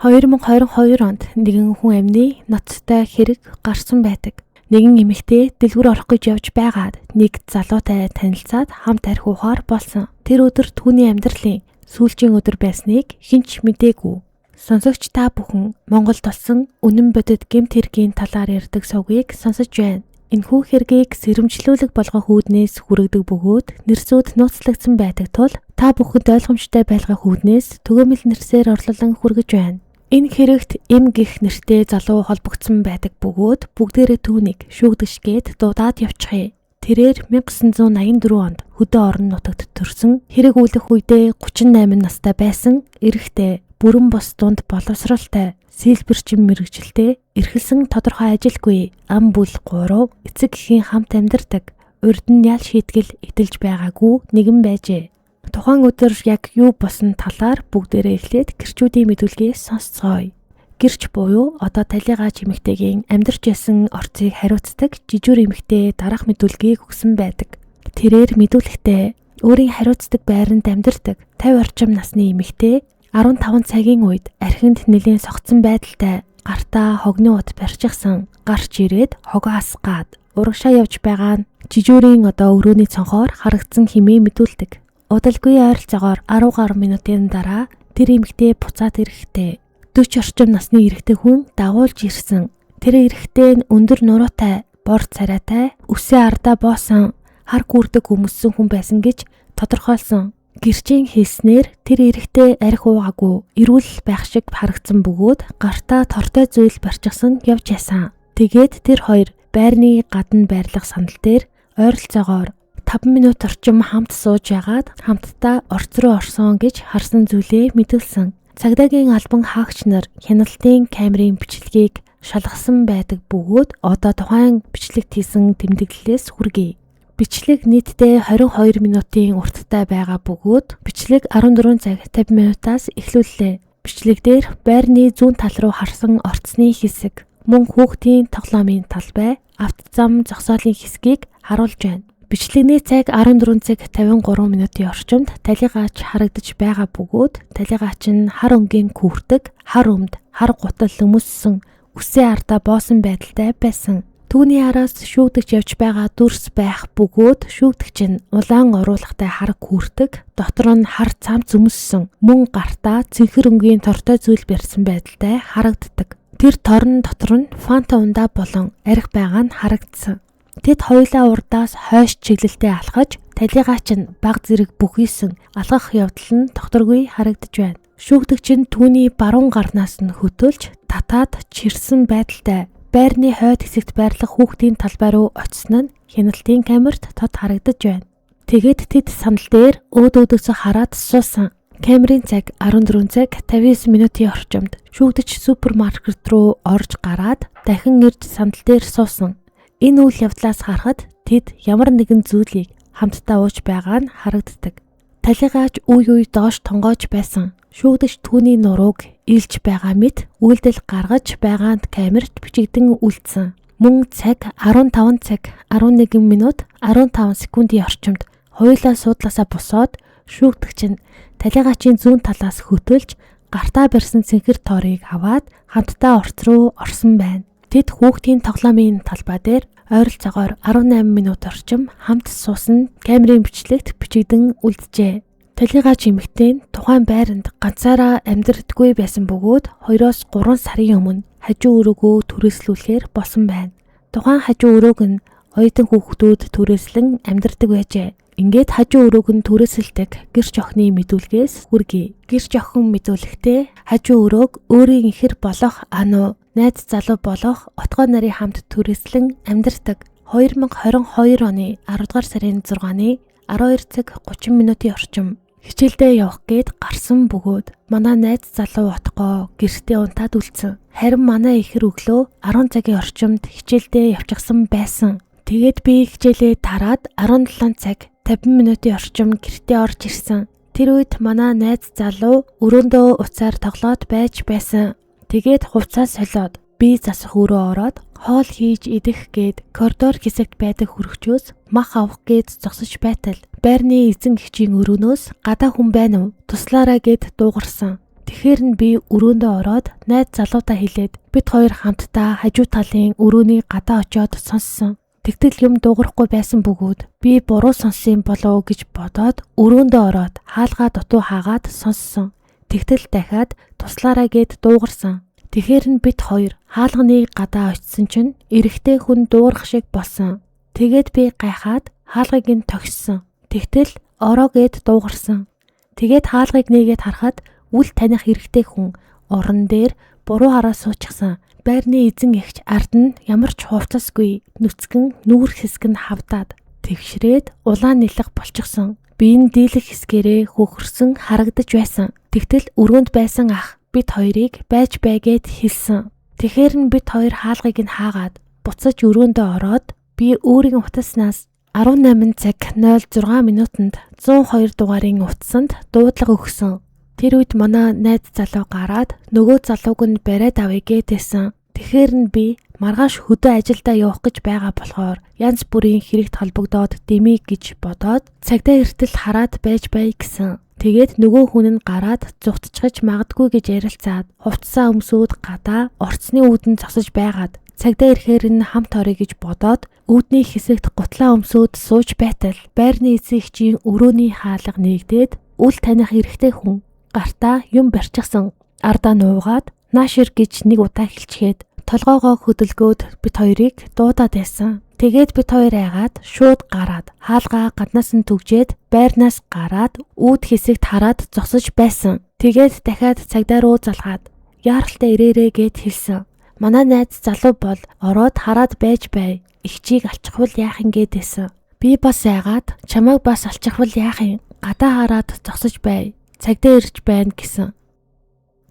2022 онд нэгэн хүн амны ноцтой хэрэг гарсан байдаг. Нэгэн эмэгтэй дэлгүүр орох гэж явж байгаад нэг залуутай танилцаад хамт архи ухаар болсон. Тэр өдөр түүний амьдралын сүүлчийн өдөр байсныг хинч мэдээгүй. Сонсогч та бүхэн Монголд болсон үнэн бодит гэмт хэргийн талаар ярьдаг сувгийг сонсож байна. Энэхүү хэргийг сэрэмжлүүлэг болгох үүднээс хүргэдэг бөгөөд нэрсүүд нууцлагдсан байдаг тул та бүхэнд ойлгомжтой байлгах үүднээс төгөөмөл нэрсээр орлолон хүргэж байна. Энэ хэрэгт эм гих нэртэй залуу холбогдсон байдаг бөгөөд бүгдээрээ түүнийг шүүгдэгчгээд дуудаад явчихъя. Тэрээр 1984 онд хөдөө орон нутагт төрсөн, хэрэг үлдэх үедээ 38 настай байсан, эрэгтэй, бүрэн бос дунд боловсралтай, сэлбэрчин мэргэжилтэй, эрхэлсэн тодорхой ажилгүй, ам бүл 3, эцэг эхийн хамт амьдардаг, урд нь ял шийтгэл итэлж байгаагүй нэгэн байжээ. Тухайн өдөр яг юу болсон талаар бүгдээрээ эхлээд гэрчүүдийн мэдүүлгийг сонсцгоё. Гэрч буюу одоо талигаач эмэгтэйгийн амьдарч байсан орцыг хариуцдаг жижүүр эмэгтэй дараах мэдүүлгийг өгсөн байдаг. Тэрээр мэдүүлэхдээ өөрийн хариуцдаг байранд амьдардаг 50 орчим насны эмэгтэй 15 цагийн үед архинд нэлийн согтсон байдалтай гартаа хогны ут барьчихсан, гарч ирээд хогоо асгаад урагшаа явж байгаа нь жижүүрийн одоо өрөөний цонхоор харагдсан хэмээн мэдүүлдэг. Удалгүй ойролцоогоор 10 гаруй минутын дараа тэр эмэгтэй буцаад ирэхдээ 40 орчим насны эрэгтэй хүн дагуулж ирсэн. Тэр эрэгтэй нь өндөр нуруутай, бор царайтай, үсээ ардаа боосон, хар гүрдэг өмссөн хүн байсан гэж тодорхойлсон. Гэрчийн хэлснээр тэр эрэгтэй архи уугаагүй, эрүүл байх шиг харагдсан бөгөөд гартаа тортой зүйл барьчихсан явж ясан. Тэгээд тэр хоёр байрны гадна байрлах сандал дээр ойролцоогоор 5 минут орчим хамт сууж ягаад хамтдаа орц руу орсон гэж харсан зүйлээ мэдүүлсэн. Цагдаагийн албан хаагч нар хяналтын камерын бичлэгийг шалгасан байдаг бөгөөд одоо тухайн бичлэгт хийсэн тэмдэглэлээс хүргэе. Бичлэг нийтдээ 22 минутын урттай байгаа бөгөөд бичлэг 14 цаг 50 минутаас эхлүүллээ. Бичлэг дээр байрны зүүн тал руу харсан орцны хэсэг, мөн хүүхдийн тоглоомын талбай, автозам зогсоолын хэсгийг харуулж байна. Бичлэгний цаг 14 цаг 53 минутын орчимд талигаач харагдаж байгаа бөгөөд талигаач нь хар өнгийн күүртэг, хар өмд, хар гутал өмссөн, үсээ ардаа боосон байдалтай байсан. Түүний араас шүүгдэж явж байгаа дүрс байх бөгөөд шүүгдэгч нь улаан оруулахтай хар күүртэг, дотор нь хар цамц өмссөн, мөн гартаа цэнхэр өнгийн тортой зүйл барьсан байдалтай харагддаг. Тэр торн дотор нь фанта ундаа болон арх байгаа нь харагдсан. Тэд хоёулаа урдаас хойш чиглэлтэй алхаж, талигаач нь баг зэрэг бүхийсэн алхах явдал нь докторгүй харагдаж байна. Шүүгдэгч нь түүний баруун гарнаас нь хөтөлж, татаад чирсэн байдалтай байрны хойд хэсэгт байрлах хүүхдийн талбай руу очсон нь хяналтын камерт тод харагдаж байна. Тэгээд тэд сандал дээр өөдөөдөөсөө хараад суусан. Камерын цаг 14 цаг 59 минутын орчимд шүүгдэгч супермаркет руу орж гараад дахин ирж сандал дээр суусан. Энэ үйл явдлаас харахад тэд ямар нэгэн зүйлийг хамтдаа ууж байгаа нь харагддаг. Талигаач үе доош тонгоож байсан. Шүүгдэгч түүний нурууг илж байгаа мэт үйлдэл гаргаж байгаанд камерт бичигдэн үлдсэн. Мөн цаг 15 цаг 11 минут 15 секундын орчимд хоёулаа суудлаасаа босоод шүүгдэгч нь талигаачийн зүүн талаас хөтөлж гартаа барьсан цэнхэр тоорыг аваад хамтдаа орц руу орсон байна. Тэд хүүхдийн тоглоомын талбай дээр ойролцоогоор 18 минут орчим хамт суусан камерын бичлэгт бичигдэн үлджээ. Талигаач эмэгтэй нь тухайн байранд ганцаараа амьдрдаггүй байсан бөгөөд 2-3 сарын өмнө хажуу өрөөгөө түрээслүүлэхээр болсон байна. Тухайн хажуу өрөөг нь оюутан хүүхдүүд түрээслэн амьдрдаг байжээ. Ингээд хажуу өрөөг нь түрээсэлдэг гэрч охины мэдүүлгээс хүргэе. Гэрч охин мэдүүлэхдээ хажуу өрөөг өөрийн ихэр болох ануу найз залуу болох отгоо нарын хамт түрээслэн амьдардаг. 2022 оны 10 дугаар сарын 6-ны 12 цаг 30 минутын орчим хичээлдээ явах гээд гарсан бөгөөд манай найз залуу отгоо гэртээ унтаад үлдсэн. Харин манай ихэр өглөө 10 цагийн орчимд хичээлдээ явчихсан байсан. Тэгээд би хичээлээ тараад 17 цаг 50 минутын орчим гэртээ орж ирсэн. Тэр үед манай найз залуу өрөөндөө уцаар тоглоод байж байсан. Тэгээд хувцас солиод би засах өрөө ороод хоол хийж идэх гээд коридор хэсэгт байдаг хөргчөөс мах авах гээд зогсож байтал байрны эзэн гэгчийн өрөөнөөс гадаа хүн байна уу? Туслаарай гэд дуугарсан. Тэгэхээр нь би өрөөндөө ороод найз залуутаа хэлээд бид хоёр хамтдаа хажуу талын өрөөний гадаа очиод сонссон. Тэгтэл юм дуугарахгүй байсан бөгөөд би буруу сонссон болов уу гэж бодоод өрөөндөө ороод хаалгаа дутуу хаагаад сонссон. Тэгтэл дахиад туслаарай гэд дуугарсан. Тэгэхээр нь бид хоёр хаалганы гадаа очисон чинь эрэгтэй хүн дуугарх шиг болсон. Тэгээд би гайхаад хаалгыг нь тогссон. Тэгтэл ороо гэд дуугарсан. Тэгээд хаалгыг нээгээд харахад үл таних эрэгтэй хүн орон дээр буруу хараа суучихсан. Байрны эзэн эгч ард нь ямар ч хувцасгүй нүцгэн нүүр хэсэг нь хавдаад тэгшрээд улаан нэлэг болчихсон. Биеийн дийлэх хэсгээрээ хөхөрсөн харагдаж байсан. Тэгтэл өрөөнд байсан ах бид хоёрыг байж байгээд хэлсэн. Тэгэхээр нь бид хоёр хаалгыг нь хаагаад буцаж өрөөндөө ороод би өөрийн утаснаас 18 цаг 06 минутанд 102 дугаарын утсанд дуудлага өгсөн. Тэр үед манай найз залуу гараад нөгөө залууг нь бариад авъя гэдээсэн. Тэгэхээр нь би маргааш хөдөө ажилдаа явах гэж байгаа болохоор янз бүрийн хэрэгт холбогдоод дэмий гэж бодоод цагдаа эртэл хараад байж бай гэсэн. Тэгээд нөгөө хүн нь гараад зугтчихж магадгүй гэж ярилцаад хувцсаа өмсөөд гадаа орцны үүдэн зогсож байгаад цагдаа ирэхээр нь хамт орё гэж бодоод үүдний хэсэгт гутлаа өмсөөд сууж байтал байрны эцэгчийн өрөөний хаалга нэгдээд үл таних эрэгтэй хүн гартаа юм барьчихсан. Ардаа нуугаад наашир гэж нэг удаа хэлчихэд толгоогоо хөдөлгөөд бид хоёрыг дуудаад байсан. Тэгээд бид хоёр айгаад шууд гараад хаалгаа гаднаас нь түгжээд байрнаас гараад үүд хэсэгт хараад зогсож байсан. Тэгээд дахиад цагдаа руу залгаад яаралтай ирээрээ гэд хэлсэн. Манай найз залуу бол ороод хараад байж бай. Игчийг алчихвал яах юм гэдээсэн. Би бас айгаад чамайг бас алчихвал яах юм. Гадаа хараад зогсож бай. Цагдаа ирж байна гэсэн.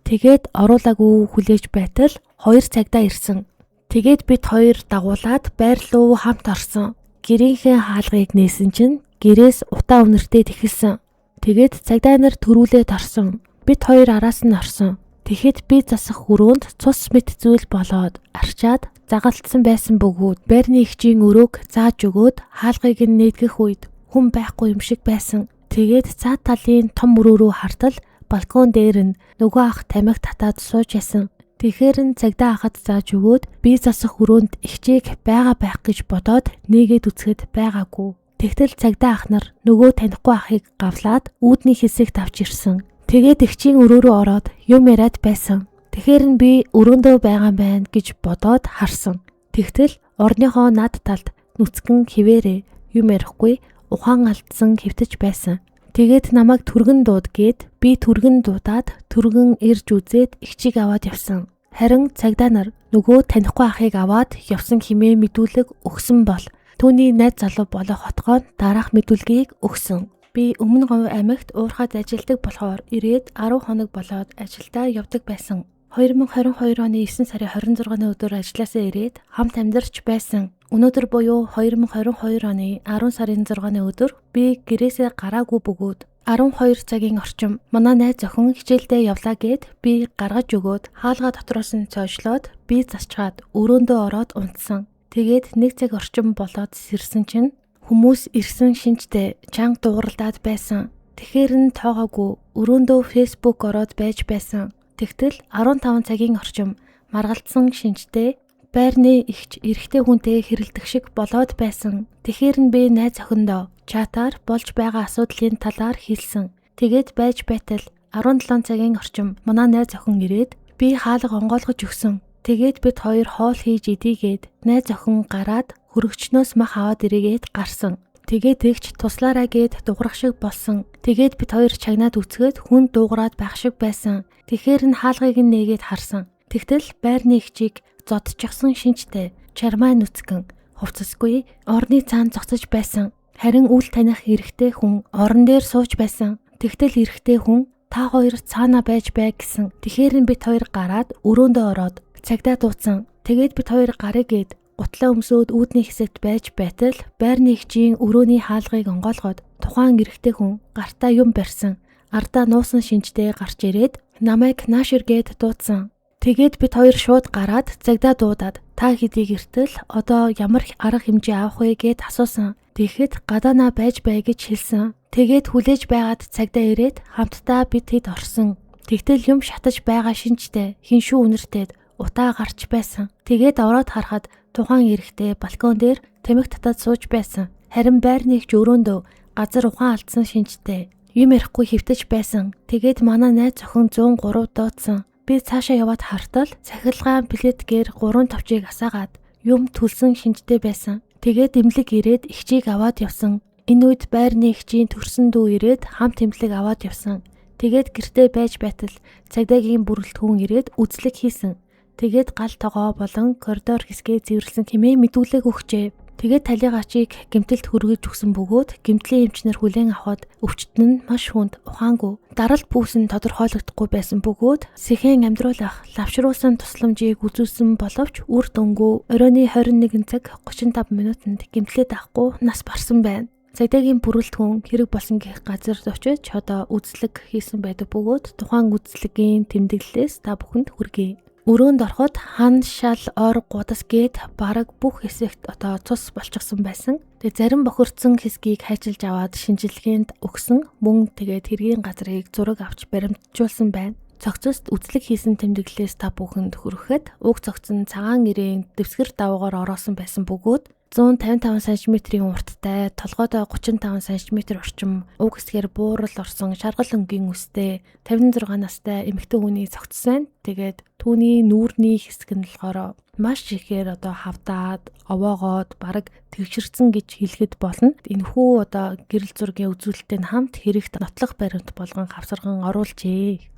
Тэгээд оруулаагүй хүлээж байтал 2 цагдаа ирсэн. Тэгээд бид хоёр дагуулад байр руу хамт орсон. Гэрийнхээ хаалгыг нээсэн чинь гэрээс утаа үнэртэй тэхэлсэн. Тэгээд цагдаа нар төрүүлээд орсон. Бид хоёр араас нь орсон. Тэгэхэд би засах өрөөнд цус мэт зүйл болоод арчаад загалтсан байсан бөгөөд байрны эгчийн өрөөг зааж өгөөд хаалгыг нь нээдгэх үед хүн байхгүй юм шиг байсан. Тэгээд цаа талын том өрөө рүү хартал балкон дээр нь нөгөө ах тамхи татаад сууж байсан. Тэгэхээр нь цагдаа ахад зааж өгөөд би засах өрөөнд эгчийг байгаа байх гэж бодоод нээгээд үцгэд байгаагүй. Тэгтэл цагдаа ах нар нөгөө танихгүй ахыг гавлаад үүдний хэсэгт авч ирсэн. Тэгээд эгчийн өрөө рүү ороод юм яриад байсан. Тэгэхээр нь би өрөөндөө байгаа байна гэж бодоод харсан. Тэгтэл орныхоо над талд нүцгэн хിവэрэ юм ярихгүй ухаан алдсан хэвтэж байсан. Тэгээд намайг түргэн дууд гээд би түргэн дуудаад түргэн ирж үзээд эгчийг аваад явсан. Харин цагдаа нар нөгөө танихгүй ахыг аваад явсан хэмээн мэдүүлэг өгсөн бол түүний найз залуу болох хотгоонд дараах мэдүүлгийг өгсөн. Би өмнө говь аймагт уурхад ажилладаг болохоор ирээд 10 хоног болоод ажилдаа явдаг байсан. 2022 оны 9 сарын 26-ны өдөр ажилласаа ирээд хамт амьдарч байсан. Өнөөдөр буюу 2022 оны 10 сарын 6-ны өдөр би гэрээсээ гараагүй бөгөөд 12 цагийн орчим манай найз охин хичээлдээ явлаа гэд би гаргаж өгөөд хаалгаа дотроос нь цойшлоод би засчаад өрөөндөө ороод унтсан. Тэгээд 1 цаг орчим болоод сэрсэн чинь хүмүүс ирсэн шинжтэй чанга дууралдаад байсан. Тэгэхээр нь тоогоогүй өрөөндөө Facebook ороод байж байсан. Тэгтэл 15 цагийн орчим маргалдсан шинжтэй байрны эгч эрэгтэй хүнтэй хэрэлдэх шиг болоод байсан. Тэгэхээр нь би найз охиндоо чатаар болж байгаа асуудлын талаар хэлсэн. Тэгээд байж байтал 17 цагийн орчим манай найз охин ирээд би хаалга онгойлгож өгсөн. Тэгээд бид хоёр хоол хийж идийгээд найз охин гараад хөрөгчнөөс мах аваад ирээгээд гарсан. Тэгээд тэгч туслаарай гэд дуурах шиг болсон. Тэгээд бид хоёр чагнаад үцгээд хүн дуугараад байх шиг байсан. Тэгэхээр нь хаалгыг нээгээд харсан. Тэгтэл байрны эгчийг зодчихсон шинжтэй чармаа нүцгэн хувцасгүй орны цаанд зогсож байсан. Харин үл таних эрэгтэй хүн орон дээр сууж байсан. Тэгтэл эрэгтэй хүн та хоёр цаана байж бай гэсэн. Тэгэхээр нь бид хоёр гараад өрөөндөө ороод цагдаа дуудсан. Тэгээд бид хоёр гарыг гээд гутлаа өмсөөд үүдний хэсэгт байж байтал байрны эгчийн өрөөний хаалгыг онгойлгоод тухайн эрэгтэй хүн гартаа юм барьсан. Ардаа нуусан шинжтэй гарч ирээд намайг наашир гээд дуудсан. Тэгээд бид хоёр шууд гараад цагдаа дуудаад та хэдий гэртэл одоо ямар арга хэмжээ авах вэ гэд асуусан. Тэгэхэд гадаанаа байж бай гэж хэлсэн. Тэгээд хүлээж байгаад цагдаа ирээд хамтдаа бид хэд орсон. Тэгтэл юм шатаж байгаа шинжтэй хиншүү үнэртэд утаа гарч байсан. Тэгээд ороод харахад тухайн эрэгтэй балкон дээр тамхи татаад сууж байсан. Харин байрны ихч өрөөндөө газар ухаан алдсан шинжтэй юм ярихгүй хэвтэж байсан. Тэгээд манай найз охин 103 дуудсан. Би цаашаа яваад хартал цахилгаан плетгээр 3 товчийг асаагаад юм төлсөн шинжтэй байсан. Тэгээд эмнэлэг ирээд ихчийг аваад явсан. Энэ үед байрны ихчийн төрсөн дүү ирээд хамт эмнэлэг аваад явсан. Тэгээд гэртээ байж байтал цагдаагийн бүрэлдэхүүн ирээд үзлэг хийсэн. Тэгээд гал тогоо болон коридор хэсгээ зэвэрлсэн хэмээн мэдүүлэг өгчээ. Тэгээд талигачийг гэмтэлд хүргэж өгсөн бөгөөд гэмтлийн эмчнэр хүлээн авахд өвчтөн нь маш хүнд ухаангүй. Даралт пүүс нь тодорхойлогдохгүй байсан бөгөөд сэхэн амьдруулах лавшруулсан тусламжийг үзүүлсэн боловч үр дүнгүй оройны 21 цаг 35 минутанд гэмтлээд авахгүй нас барсан байна. Цагдаагийн бүрэлдэхүүн хэрэг болсон гэх газарт очиж одоо үзлэг хийсэн байдаг бөгөөд тухайн үзлэгийн тэмдэглэлээс та бүхэнд хүргэе. Өрөөнд ороход хан шал ор гудас гээд бараг бүх хэсэгт одоо цус болчихсон байсан. Тэгээ зарим бохирдсон хэсгийг хайчилж аваад шинжилгээнд өгсөн мөн тэгээд хэргийн газрыг зураг авч баримтжуулсан байна. Цогцост үзлэг хийсэн тэмдэглэлээс та бүхэнд хүрэхэд уг цогц нь цагаан гэрийн дэвсгэр даваагаар ороосон байсан бөгөөд 155 см-ийн урттай, толгойдоо 35 см орчим уг хэсгээр буурал орсон шаргал өнгийн үстэй 56 настай эмэгтэй хүний цогц байна. Тэгээд түүний нүүрний хэсэг нь болохоор маш ихээр одоо хавдаад, овоогоод, бараг тэгшэрсэн гэж хэлэхэд болно. Энэхүү одоо гэрэл зургийн үзүүлэлттэй хамт хэрэгт нотлох баримт болгон хавсарган оруулжээ.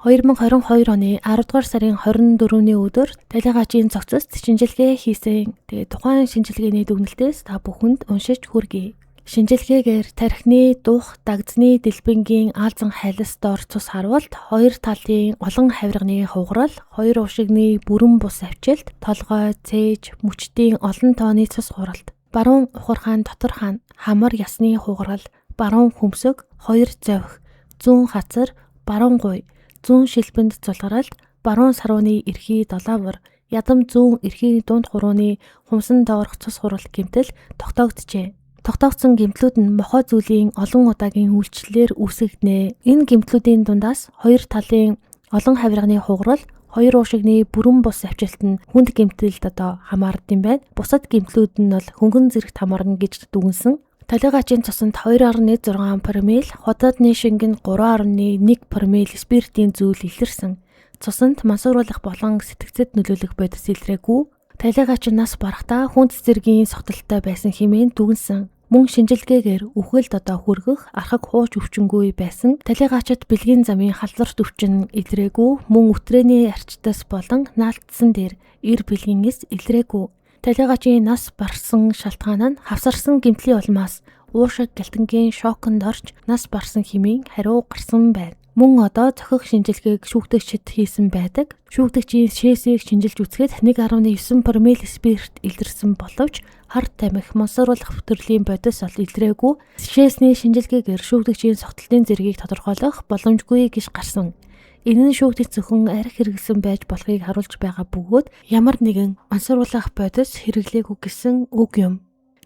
2022 оны 10 дугаар сарын 24-ний өдөр талигачийн цогцост шинжилгээ хийсэн. Тэгээ тухайн шинжилгээний дүгнэлтээс та бүхэнд уншиж хүргэе. Шинжилгээгээр тархины дух, дагдсны дэлбэнгийн аалзан хайлс доор цус харуулт, хоёр талын олон хавирганы хугарал, хоёр уушигны бүрэн бус авчилт, толгой, цээж, мөчтийн олон тооны цус хуралт, баруун ухархайн дотор хаан, хамар ясны хугарал, баруун хөмсөг, хоёр зовх, зүүн хацар, баруун гуй, зүүн шилбэнд цулгаралт, баруун сарууны эрхий долоовор, ядам зүүн эрхийн дунд хурууны хумсан доорх цус хуралт гэмтэл тогтоогджээ. Тогтоогдсон гэмтлүүд нь мохоо зүйлийн олон удаагийн үйлчлэлээр үүсгэгдэнэ. Энэ гэмтлүүдийн дундаас хоёр талын олон хавирганы хугарал, хоёр уушигны бүрэн бус авчилт нь хүнд гэмтэлд одоо хамаардаг юм байна. Бусад гэмтлүүд нь бол хөнгөн зэрэгт хамаарна гэж дүгнсэн. Талигачийн цусанд 2.16 промил, хотодны шингэн 3.1 промил спиртийн зүйл илэрсэн. Цусанд мансууруулах болон сэтгцэд нөлөөлөх бодис илрээгүй. Талигач нас барахтаа хүнд цэцэргийн согтолтой байсан хэмээн дүгнсэн. Мөн шинжилгээгээр үхэлд одоо хүргэх архаг хууч өвчнгүй байсан. Талигачид бэлгийн замын халдварт өвчин илрээгүй. Мөн өтрээний арчтас болон наалтсан дээр эр бэлгийнээс илрээгүй. Талигачийн нас барсан шалтгаан нь хавсарсан гэмтлийн улмаас уушиг гэлтэнгийн шоконд орж нас барсан хэмээн хариу гарсан байна. Мөн одоо зохих шинжилгээг шүүгдэгчид хийсэн байдаг. Шүүгдэгчийн шээсийг шинжилж үзэхэд 1.9 промил спирт илэрсэн боловч харт тамхи мансууруулах төрлийн бодис ол илрээгүй. Шээсний шинжилгээгээр шүүгдэгчийн согтолтын зэргийг тодорхойлох боломжгүй гэж гарсан. Энэ нь шүүгдэгч зөвхөн арх хэрэглэсэн байж болохыг харуулж байгаа бөгөөд ямар нэгэн мансууруулах бодис хэрэглээгүй гэсэн үг юм.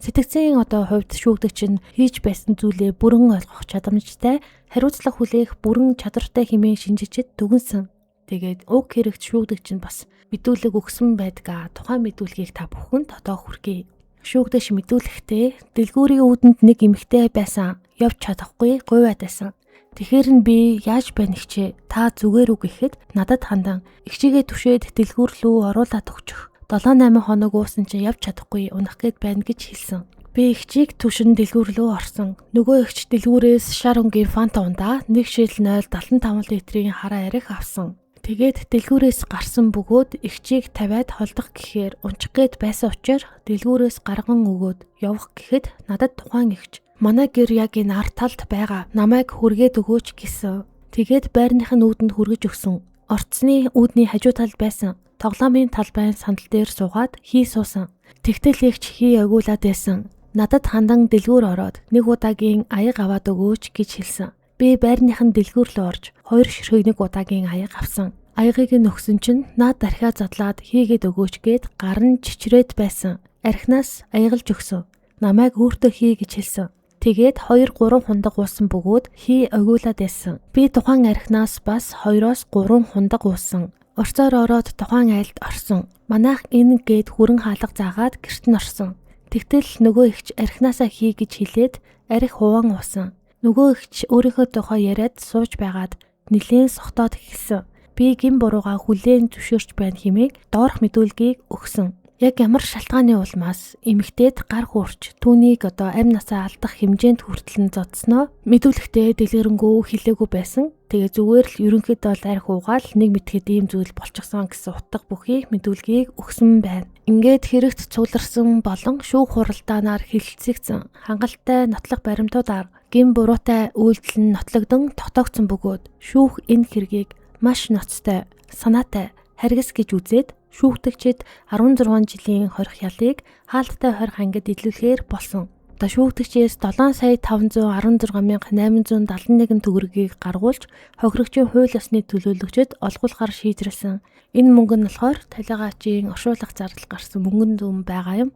Сэтгцийн одоо хувьд шүүгдэгч нь хийж байсан зүйлээ бүрэн ойлгох чадамжтай, хариуцлага хүлээх бүрэн чадвартай хэмээн шинжичэд дүгнсэн. Тэгээд уг хэрэгт шүүгдэгч нь бас мэдүүлэг өгсөн байдаг. Тухайн мэдүүлгийг та бүхэнд одоо хүргэе. Шүүгдэгч мэдүүлэхдээ дэлгүүрийн үүдэнд нэг эмэгтэй байсан. Явж чадахгүй гуйваад байсан. Тэгэхэр нь би яаж байна ихчээ? Та зүгээр үг гэхэд надад хандан ихчигээ түшээд дэлгүүр рүү оруулаад өгчих. 7-8 хоног уусан чи явж чадахгүй унах гээд байна гэж хэлсэн. Би ихчийг түшин дэлгүүр рүү орсон. Нөгөө ихч дэлгүүрээс шар өнгийн фанта ундаа 1 шил 0.75 литрийн хараа арих авсан. Тэгээд дэлгүүрээс гарсан бөгөөд ихчийг тавиад холдох гэхээр унчих гээд байсан учраас дэлгүүрээс гарган өгөөд явах гэхэд надад тухайн ихч манай гэр яг энэ ард талд байгаа. Намайг хүргээд өгөөч гэсэн. Тэгээд байрных нь үүдэнд хүргэж өгсөн. Орцны үүдний хажуу талд байсан. Тоглоомын талбайн сандал дээр суугаад хий суусан. Тэгтэл ихч хий агуулад байсан. Надад хандан дэлгүүр ороод 1 удаагийн аяг аваад өгөөч гэж хэлсэн. Би байрных нь дэлгүүр рүү орж 2 ширхэг 1 удаагийн аяг авсан. Аягийг нь өгсөн чинь наад архиа задлаад хийгээд өгөөч гээд гар нь чичрээд байсан. Архинаас аягалж өгсөн. Намайг өөртөө хий гэж хэлсэн. Тэгээд 2-3 хундаг уусан бөгөөд хий огиулаад байсан. Би тухайн архинаас бас 2-3 хундаг уусан. Орцоор ороод тухайн айлд орсон. Манайх энэ гээд хүрэн хаалга заагаад гэрт нь орсон. Тэгтэл нөгөө ихч архинаасаа хий гэж хэлээд арх хуваан уусан. Нөгөө ихч өөрийнхөө тухай яриад сууж байгаад нилээн сохтоод эхэлсэн. Би гин бурууга хүлээн зөвшөөрч байна хэмээг доорх мэдүүлгийг өгсөн. Яг ямар шалтгааны улмаас эмэгтэйд гар хуурч түүнийг одоо амь насаа алдах хэмжээнд хүртэл нь зодсноо мэдүүлэхдээ дэлгэрэнгүй хэлээгүй байсан. Тэгээ зүгээр л ерөнхийдөө бол арх уугаал нэг мэдхэд ийм зүйл болчихсон гэсэн утга бүхий мэдүүлгийг өгсөн байна. Ингээд хэрэгт цугларсан болон шүүх хуралдаанаар хилцэгдсэн хангалттай нотлох баримтуудаар гин буруутай үйлдэл нь нотлогдсон тогтоогдсон бөгөөд шүүх энэ хэргийг маш ноцтой, санаатай, харгас гэж үзээд шүүгдэгчид 16 жилийн хорих ялыг хаалттай хорих ангид илүүлэхээр болсон. Одоо шүүгдэгчээс 7,516,871 төгрөгийг гаргуулж хохирогчийн хууль ёсны төлөөлөгчөд олгуулахар шийдвэрлсэн. Энэ мөнгө нь болохоор талигаачийн оршуулах зардал гарсан мөнгөн дүн байгаа юм.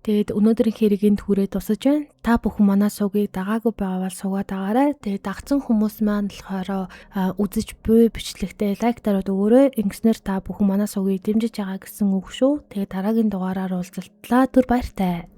Тэгээд өнөөдрийн хэрэг энд хүрээд тусаж байна. Та бүхэн манай сувгийг дагаагүй байгаа бол суугаад дагаарай. Тэгээд дагцсан хүмүүс маань болохоор үзэж буй бичлэгтээ лайк дараад өгөөрэй. Ингэснээр та бүхэн манай сувгийг дэмжиж байгаа гэсэн үг шүү. Тэгээд дараагийн дугаараар уулзалтлаа. Түр баяртай.